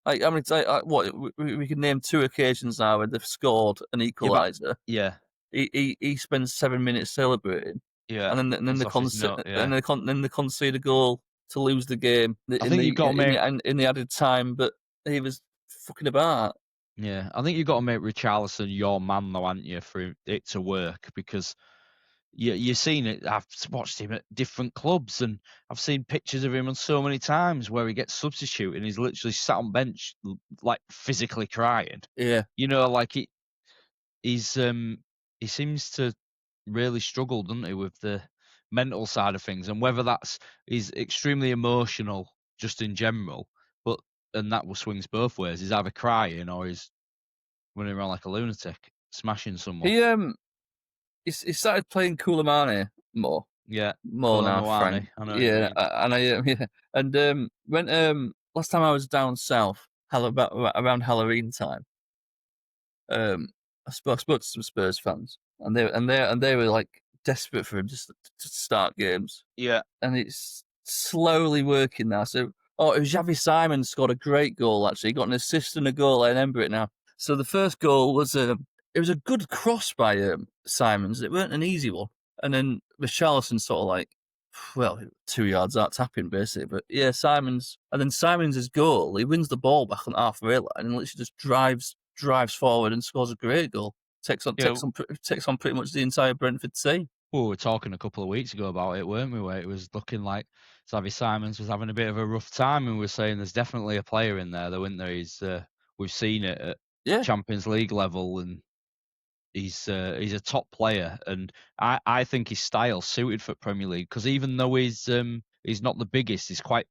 Like, I mean, what we can name 2 occasions now where they've scored an equaliser. Yeah. He spends 7 minutes celebrating, Yeah. and then That's they off his concede, note, yeah. then they concede a goal to lose the game I think you've got to make. in the added time. But he was fucking about. Yeah, I think you've got to make Richarlison your man, though, haven't you, for it to work? Because you've seen it. I've watched him at different clubs, and I've seen pictures of him on so many times where he gets substituted and he's literally sat on bench, like physically crying. Yeah, Like he seems to really struggle, doesn't he, with the mental side of things, and whether he's extremely emotional just in general, and that swings both ways. He's either crying or he's running around like a lunatic, smashing someone. he started playing Koulibaly more. Yeah, More now, Frank. I know what you mean. And yeah, and when last time I was down south, around Halloween time, I spoke to some Spurs fans, and they were like desperate for him just to start games, Yeah, and it's slowly working now. So, it was Xavi Simons scored a great goal. Actually, he got an assist and a goal. I remember it now. So the first goal was it was a good cross by Simons. It weren't an easy one, and then Richarlison sort of like, 2 yards out tapping basically. But yeah, Simons' goal. He wins the ball back on halfway line and literally just drives forward and scores a great goal. Takes on pretty much the entire Brentford team. Well, we were talking a couple of weeks ago about it, weren't we? Where it was looking like Xavi Simons was having a bit of a rough time, and we were saying there's definitely a player in there, though, isn't there? We've seen it at Champions League level, and he's a top player, and I think his style suited for Premier League because even though he's not the biggest, he's quite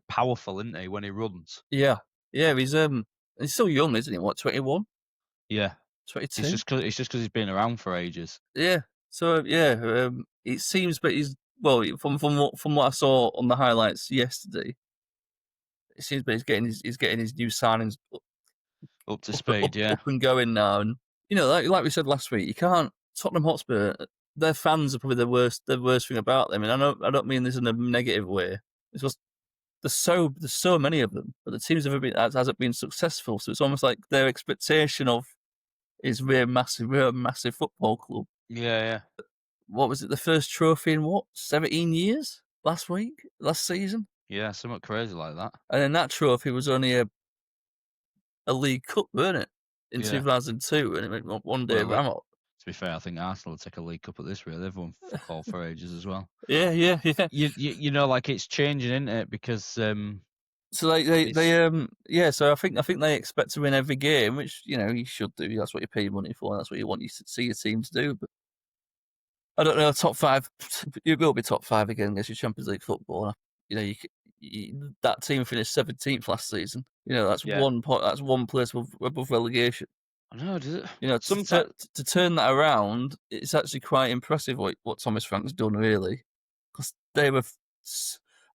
powerful, isn't he, when he runs? Yeah, he's still young, isn't he? What, 21, Yeah, 22? it's just because he's been around for ages. Yeah. So it seems, but from what I saw on the highlights yesterday, it seems, but he's getting his new signings Up to up, speed, yeah. up and going now. And like we said last week, you can't Tottenham Hotspur. Their fans are probably the worst thing about them. And I don't mean this in a negative way. It's just there's so many of them, but the teams hasn't been successful. So it's almost like their expectation of is we're a massive football club. Yeah. What was it? The first trophy in 17 years? Last season, Yeah, somewhat crazy like that. and then that trophy was only a League Cup, weren't it? In Yeah. 2002, and it went one day Well, ran out. to be fair, I think Arsenal will take a League Cup at this rate. They've won fuck all for ages as well. Yeah. You know, like it's changing, isn't it? Because So so I think they expect to win every game, which you should do. That's what you pay money for. That's what you want to see your team to do. But I don't know, top five. You will be top five again against your Champions League football. That team finished 17th last season. That's Yeah. 1 point. That's one place above relegation. I don't know, does it? To turn that around, it's actually quite impressive what Thomas Frank's done, really. Because they were.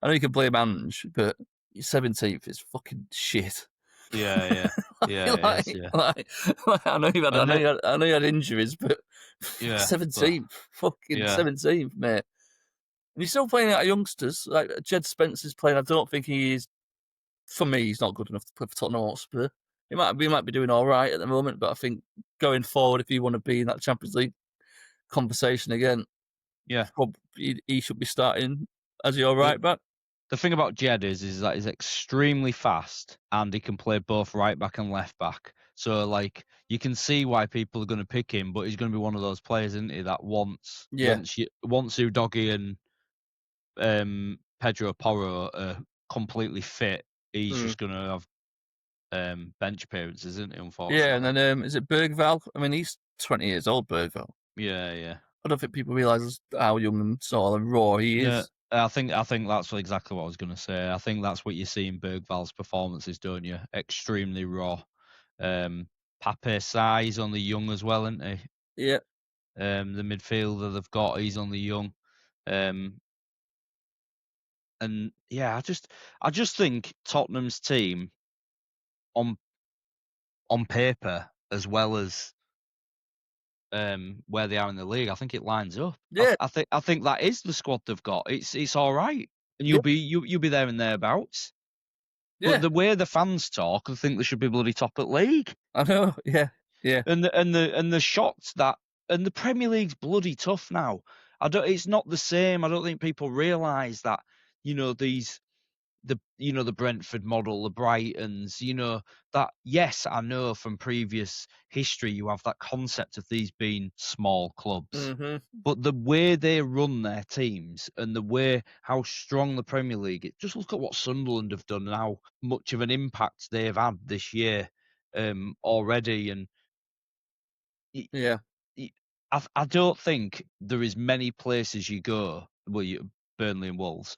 I know you can blame Ange, but 17th is fucking shit. Yeah. Yeah. I know you had injuries, but Yeah, 17th, fucking yeah. 17th, mate. And he's still playing out of youngsters. Like Jed Spencer's playing. I don't think he is. For me, he's not good enough to play for Tottenham Hotspur. He might be doing all right at the moment, but I think going forward, if you want to be in that Champions League conversation again, Yeah. he should be starting as your right back. The thing about Jed is that he's extremely fast and he can play both right back and left back. So like you can see why people are going to pick him, but he's going to be one of those players, isn't he, that once Udogie and Pedro Porro are completely fit, he's just going to have bench appearances, isn't he? Unfortunately. Yeah, and then is it Bergval? I mean, he's 20 years old, Bergval. Yeah. I don't think people realise how young and sort of raw he is. Yeah. I think that's exactly what I was going to say. I think that's what you see in Bergval's performances, don't you? Extremely raw. Pape Sarr, he's only young as well, isn't he? Yeah. The midfielder they've got, he's only young. And yeah, I just think Tottenham's team on paper as well as where they are in the league, I think it lines up. Yeah. I think that is the squad they've got. It's all right, and you'll be there and thereabouts. Yeah. But the way the fans talk, I think they should be bloody top at league. I know. Yeah. And the shots that and the Premier League's bloody tough now. It's not the same. I don't think people realise that. The Brentford model, the Brightons, that, yes, I know from previous history you have that concept of these being small clubs. Mm-hmm. But the way they run their teams and the way how strong the Premier League is, just look at what Sunderland have done and how much of an impact they've had this year already. And yeah, I don't think there is many places you go, Burnley and Wolves,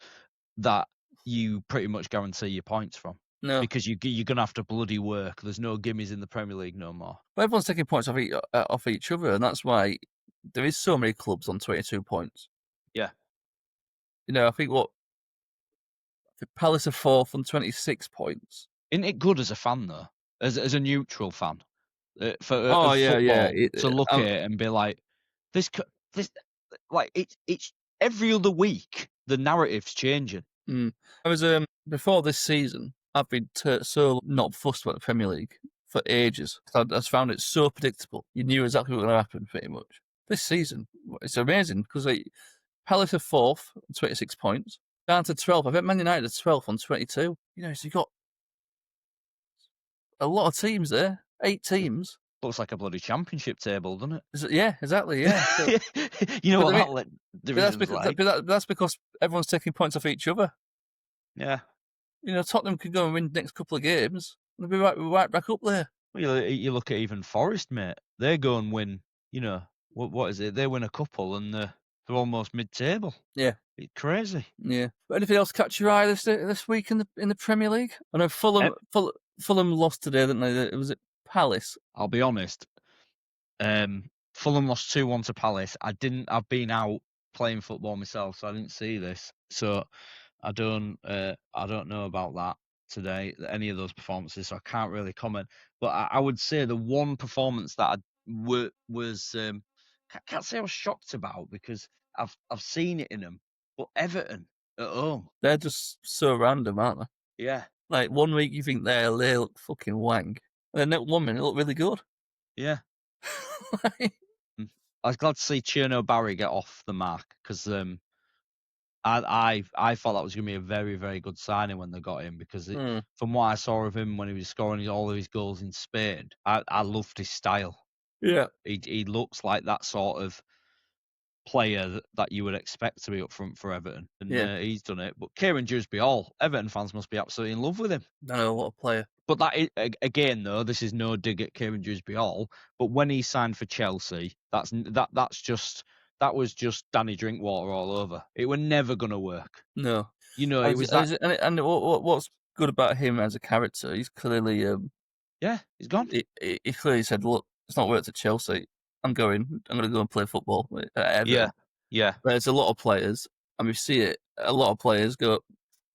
that you pretty much guarantee your points from. No, because you're going to have to bloody work. There's no gimmies in the Premier League no more. But everyone's taking points off each other, and that's why there is so many clubs on 22 points. Yeah. I think Palace are fourth on 26 points. Isn't it good as a fan, though? As a neutral fan? For football, to look at it and be like, this like, it's every other week, the narrative's changing. I was before this season, I've been so not fussed about the Premier League for ages. I just found it so predictable. You knew exactly what was going to happen, pretty much. This season, it's amazing because Palace are fourth on 26 points, down to 12th. I bet Man United are 12th on 22. So you've got a lot of teams there, 8 teams. Looks like a bloody championship table, doesn't it? Yeah, exactly. Yeah. You know what division's like. But that's because everyone's taking points off each other. Yeah. Tottenham could go and win the next couple of games. They'll be right back up there. Well, you look at even Forest, mate. They go and win You know, what is it? They win a couple and they're almost mid-table. Yeah, It's crazy. yeah. But anything else catch your eye this week in the Premier League? I know Fulham lost today, didn't they? Was it Palace? I'll be honest. Fulham lost 2-1 to Palace. I've been out playing football myself, so I didn't see this. So I don't know about that today, any of those performances, so I can't really comment. But I would say the one performance that was can't say I was shocked about because I've seen it in them. But Everton at home, They're just so random, aren't they? yeah, Like 1 week you think they look fucking wank, and then 1 minute they look really good. yeah. Like, I was glad to see Cherno Barry get off the mark because I thought that was going to be a very, very good signing when they got him because from what I saw of him when he was scoring all of his goals in Spain, I loved his style. yeah, He looks like that sort of player that you would expect to be up front for Everton, and yeah. he's done it. But Kieran Dewsbury-Hall, Everton fans must be absolutely in love with him. I know, what a player. But that is, again, though, this is no dig at Kieran Dewsbury-Hall. But when he signed for Chelsea, that was just Danny Drinkwater all over. It were never going to work. No, You know, it was that. and what's good about him as a character? He's clearly Yeah, he's gone. he clearly said, "Look, it's not worked at Chelsea. I'm going to go and play football at Everton." Yeah, yeah, There's a lot of players, and we see it. A lot of players go,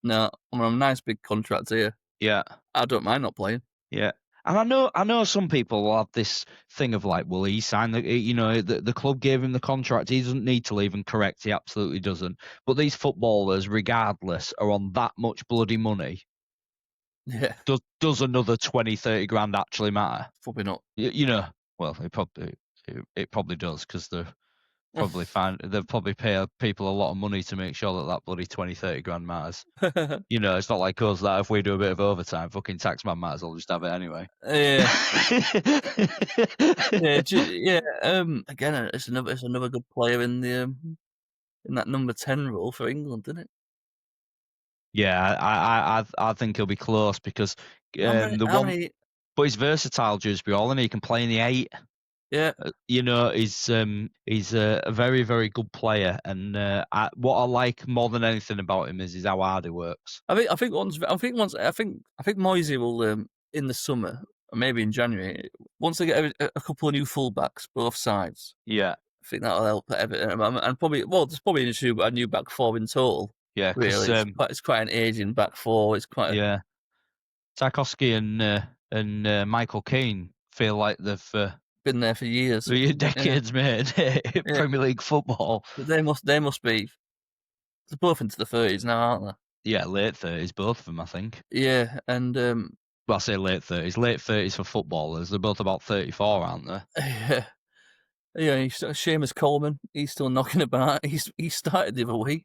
"No, I'm on a nice big contract here. yeah, I don't mind not playing." yeah. And I know some people will have this thing of like, well, he signed the club gave him the contract. He doesn't need to leave, and correct, he absolutely doesn't. But these footballers, regardless, are on that much bloody money. Yeah, Does another 20, 30 grand actually matter? probably not. You know, well, it probably does because they'll probably pay people a lot of money to make sure that bloody 20, 30 grand matters. You know, it's not like us that if we do a bit of overtime, fucking taxman might as well just have it anyway. Yeah, yeah. Again, it's another good player in that number 10 role for England, isn't it? Yeah, I think he'll be close because How many? but he's versatile, Dewsbury-Hall, and he can play in the 8. Yeah, You know, he's a very, very good player, and what I like more than anything about him is how hard he works. I think Moisey will in the summer or maybe in January, once they get a couple of new fullbacks both sides. Yeah, I think that'll help Everton, and probably there's probably a new back four in total. yeah, because Really, it's quite an aging back four. It's quite yeah, Tarkowski and Michael Keane feel like they've been there for years, decades, mate. Premier League football. But they must be. They're both into the 30s now, aren't they? Yeah, late 30s, both of them, I think. Yeah, and Well, I say late 30s. Late 30s for footballers. They're both about 34, aren't they? yeah. Seamus Coleman, he's still knocking about. He started the other week.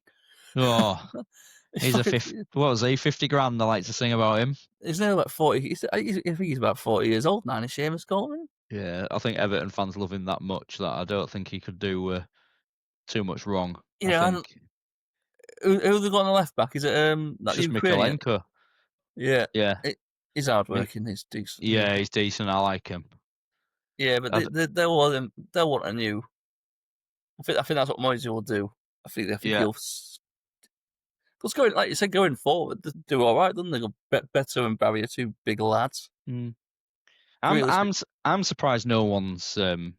Oh, he's a 50. What was he? 50 grand. I like to sing about him. He's now about 40. I think he's about 40 years old now. Is Seamus Coleman? Yeah, I think Everton fans love him that much that I don't think he could do too much wrong. Yeah, I think. Who they got on the left back? Is it It's just Ukrainian? Mikolenko. Yeah, Yeah. He's hardworking. He's decent. Yeah, he's decent. I like him. Yeah, but they'll want a new. I think that's what Moisey will do. I think he'll. Because like you said, going forward, they do all right, don't they? Better and Barry are two big lads. Mm. I'm surprised no one's none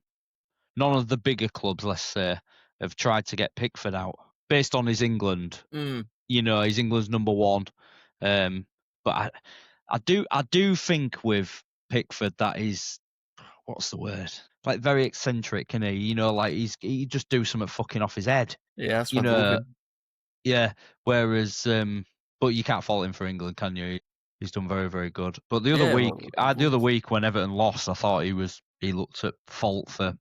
of the bigger clubs, let's say, have tried to get Pickford out based on his England. You know, he's England's number one. But I do think with Pickford that he's, what's the word? Like very eccentric, and you know, like he just do something fucking off his head. Yeah, that's what I love him. Yeah. Whereas, but you can't fault him for England, can you? He's done very, very good. But the other week when Everton lost, I thought he looked at fault for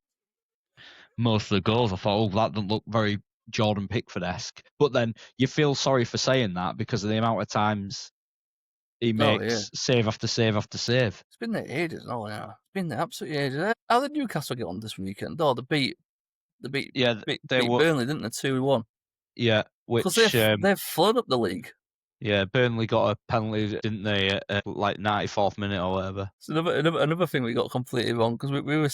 most of the goals. I thought, that doesn't look very Jordan Pickford-esque. But then you feel sorry for saying that because of the amount of times he makes save after save after save. It's been there ages. Oh yeah, it's been there absolutely ages. How did Newcastle get on this weekend? Oh, they beat Burnley, didn't they? 2-1. Yeah, because they've flooded up the league. Yeah, Burnley got a penalty, didn't they, at like 94th minute or whatever. It's another thing we got completely wrong because we were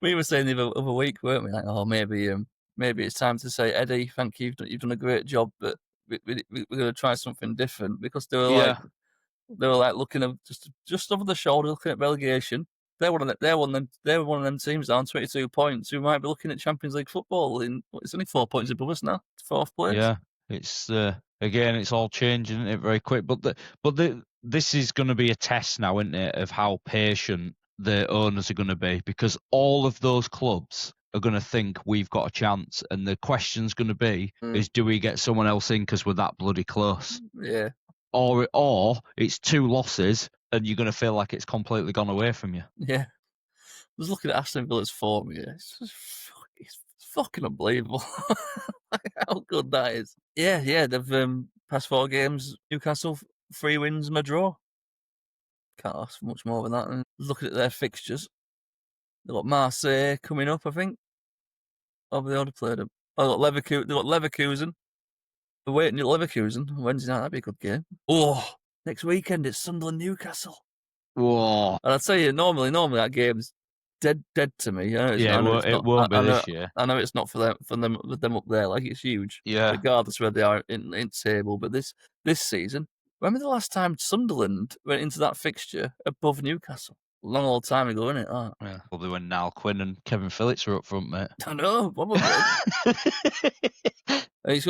We were saying the other week, weren't we? Like, oh, maybe it's time to say, Eddie, thank you, you've done a great job, but we're going to try something different because Yeah. they were like looking at just over the shoulder, looking at relegation. They're one of them teams on 22 points who might be looking at Champions League football. It's only 4 points above us now, 4th place. Yeah, it's again, it's all changing, isn't it, very quick. But this is going to be a test now, isn't it, of how patient the owners are going to be, because all of those clubs are going to think we've got a chance, and the question's going to be is, do we get someone else in because we're that bloody close, Yeah, or it's 2 losses and you're going to feel like it's completely gone away from you. yeah. I was looking at Aston Villa's form. Yeah, it's fucking unbelievable how good that is. Yeah. They've past 4 games, Newcastle 3 wins and a draw. Can't ask for much more than that. And looking at their fixtures, they've got Marseille coming up, I think. Oh, they already played them. Oh, they've got Leverkusen. They're waiting at Leverkusen Wednesday night. That'd be a good game. Oh, next weekend it's Sunderland Newcastle. Whoa. And I'll tell you, normally that game's dead to me. It won't be this year. I know it's not for them with them up there. Like, it's huge, Yeah. regardless where they are in table. But this season, remember the last time Sunderland went into that fixture above Newcastle? Long old time ago, isn't it? Oh. Yeah, probably when Niall Quinn and Kevin Phillips were up front, mate. I know, probably. It's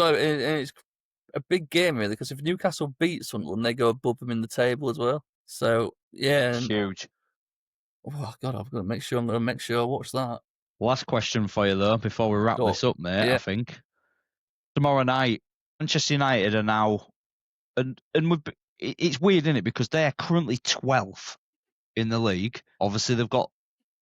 a big game, really, because if Newcastle beat Sunderland, they go above them in the table as well. So yeah, It's huge. Oh God, I'm going to make sure I watch that. Last question for you though, before we wrap this up, mate. Yeah. I think tomorrow night, Manchester United are now, and it's weird, isn't it? Because they're currently 12th in the league. Obviously, they've got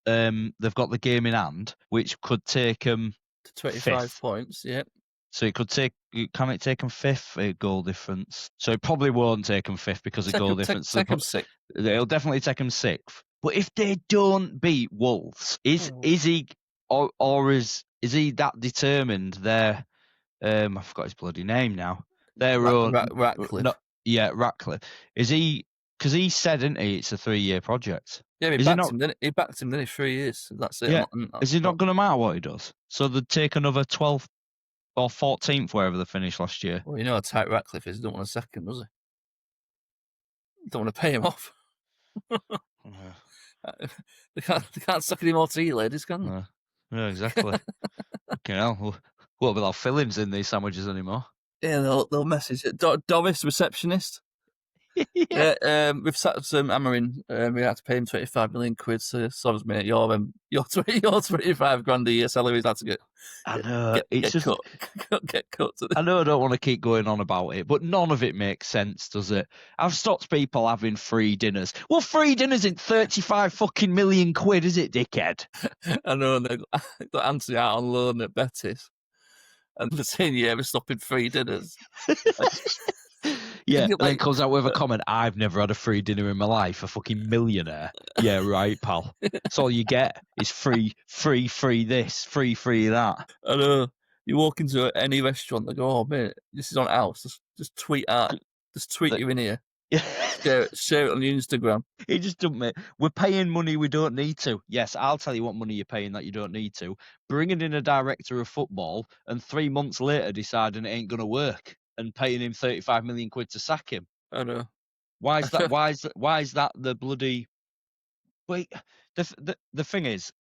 the game in hand, which could take them to 25 5th. points. Yeah. So it could take. Can it take them 5th? A goal difference. So it probably won't take them 5th because of goal difference. Take them 6th. It'll definitely take them 6th. But if they don't beat Wolves, is he or is he that determined? They're I forgot his bloody name now. They're Ratcliffe. No, yeah, Ratcliffe. Is he? Because he said, didn't he? It's a 3-year project. Yeah, he backed him, didn't he? 3 years. That's it. Yeah. Is it not going to matter what he does? So they'd take another 12th or 14th, wherever they finished last year. Well, you know how tight Ratcliffe is. He don't want a second, does he? Don't want to pay him off. They can't suck any more tea, ladies, can they? Yeah, exactly. Okay, hell, won't be allowed fillings in these sandwiches anymore. Yeah, they'll message it. Doris, receptionist. Yeah. We've sat some Amarin. We had to pay him 25 million quid. So sorry, mate, your 25 grand a year salary is had to get. I know it's just get cut. I know I don't want to keep going on about it, but none of it makes sense, does it? I've stopped people having free dinners. Well, free dinners ain't 35 fucking million quid, is it, dickhead? I know. They got Anthony out on loan at Betis, and they're saying, "Yeah, we're stopping free dinners." Yeah, and then comes out with a comment, I've never had a free dinner in my life, a fucking millionaire. Yeah, right, pal. That's all you get is free this, free that. I know. You walk into any restaurant, they go, oh, mate, this is on house. Just tweet out. Just tweet you in here. Share it on your Instagram. It just doesn't make. We're paying money we don't need to. Yes, I'll tell you what money you're paying that you don't need to. Bringing in a director of football and 3 months later deciding it ain't going to work and paying him 35 million quid to sack him. I know. Why is that? Why is that the bloody? Wait, the thing is,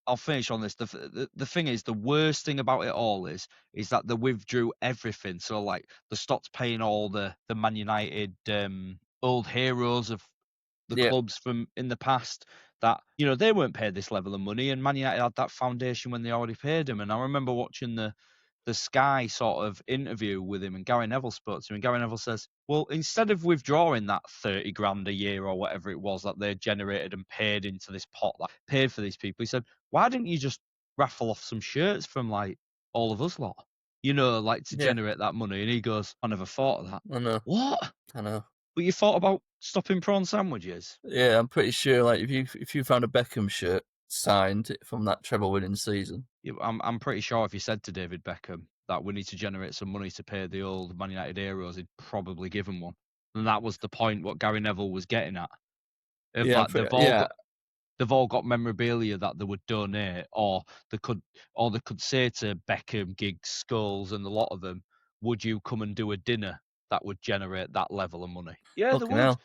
I'll finish on this. The thing is, the worst thing about it all is that they withdrew everything. So like they stopped paying all the Man United old heroes of the clubs from in the past. That they weren't paid this level of money, and Man United had that foundation when they already paid him. And I remember watching the Sky sort of interview with him, and Gary Neville spoke to him, and Gary Neville says, well, instead of withdrawing that 30 grand a year or whatever it was that they generated and paid into this pot that paid for these people, he said, why didn't you just raffle off some shirts from like all of us lot, to generate that money? And he goes, I never thought of that. I know. What? I know. But you thought about stopping prawn sandwiches? Yeah, I'm pretty sure like if you found a Beckham shirt signed from that treble winning season, I'm pretty sure if you said to David Beckham that we need to generate some money to pay the old Man United heroes, he'd probably give him one. And that was the point what Gary Neville was getting at. they've all got memorabilia that they would donate, or they could say to Beckham, Giggs, Scholes, and a lot of them, "Would you come and do a dinner that would generate that level of money?" Yeah, they Fucking would. hell.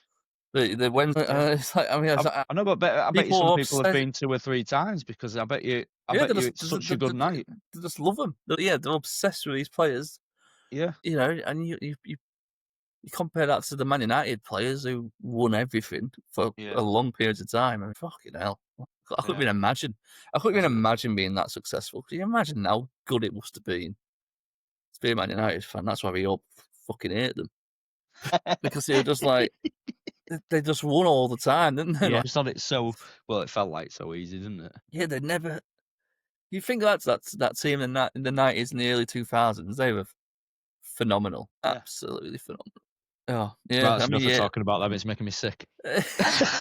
The Wednesday, Yeah. it's like, I mean, I know, but I bet you people some are people have obsessed. been 2 or 3 times because I bet you Yeah, it's such a good night. they just love them. They're obsessed with these players. Yeah. You know, and you compare that to the Man United players who won everything for Yeah. a long period of time. I mean, fucking hell. I couldn't Yeah. even imagine. I couldn't even That's it. imagine being that successful. Can you imagine how good it must have been to be a Man United fan? That's why we all fucking hate them. Because they were just like, they just won all the time, didn't they? Yeah, Like, it's not it so well. It felt like so easy, didn't it? yeah, they never. You think that's that team in the 90s and the early 2000s? They were phenomenal, Yeah. absolutely phenomenal. Oh yeah, Right, I that's mean, enough of yeah, talking about them. It's making me sick.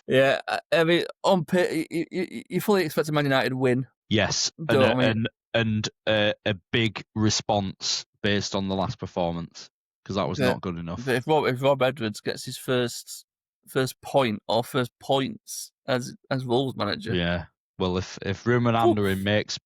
yeah. I mean, on you fully expect a Man United win. Yes, Don't I mean? and a big response based on the last performance because that was But, not good enough. but if Rob Edwards gets his first point or first points as Wolves manager, Yeah. Well, if Ruben Amorim makes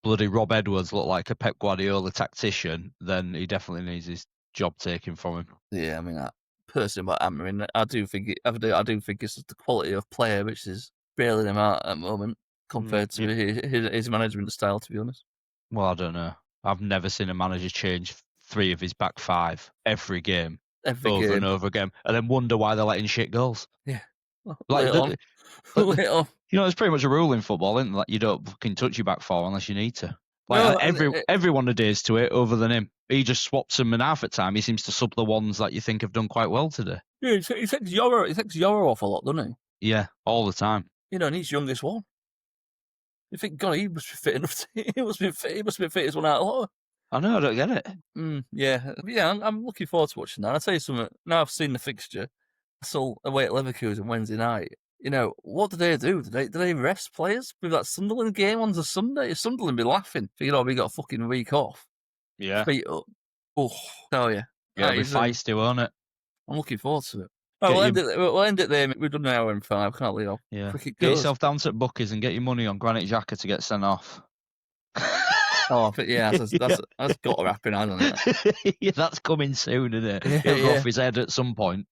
bloody Rob Edwards look like a Pep Guardiola tactician, then he definitely needs his job taken from him. yeah, I mean, personally about Amorim, I do think it's the quality of player which is bailing him out at the moment compared to his management style. To be honest, well, I don't know. I've never seen a manager change 3 of his back 5 every game, over and over again, and then wonder why they're letting shit goals. Yeah, Like, on. It's pretty much a rule in football, isn't it? Like, you don't fucking touch your back 4 unless you need to. Like, everyone adheres to it other than him. He just swaps them, and half the time he seems to sub the ones that you think have done quite well today. Yeah, he takes Yoro off a lot, doesn't he? Yeah, all the time. And he's youngest one. You think, God, he must be fit enough. He must be fit as one out of lot. I know, I don't get it. Yeah. I'm looking forward to watching that. I'll tell you something. Now I've seen the fixture, I saw away at Leverkusen Wednesday night. What do they do? Do they rest players with that Sunderland game on the Sunday? Sunderland be laughing, thinking, we got a fucking week off. Yeah. Feet up. Oh, tell you. Yeah, it'll be feisty, won't it? I'm looking forward to it. We'll end it there. We've done an hour and 5. Can't leave off. Yeah. Get yourself down to Bucky's and get your money on Granit Xhaka to get sent off. Oh, but yeah, that's got to happen, hasn't it? Yeah, that's coming soon, isn't it? He'll go off his head at some point.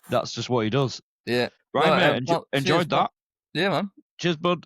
That's just what he does. Yeah. Right, mate. Enjoyed that. Yeah, man. Cheers, bud.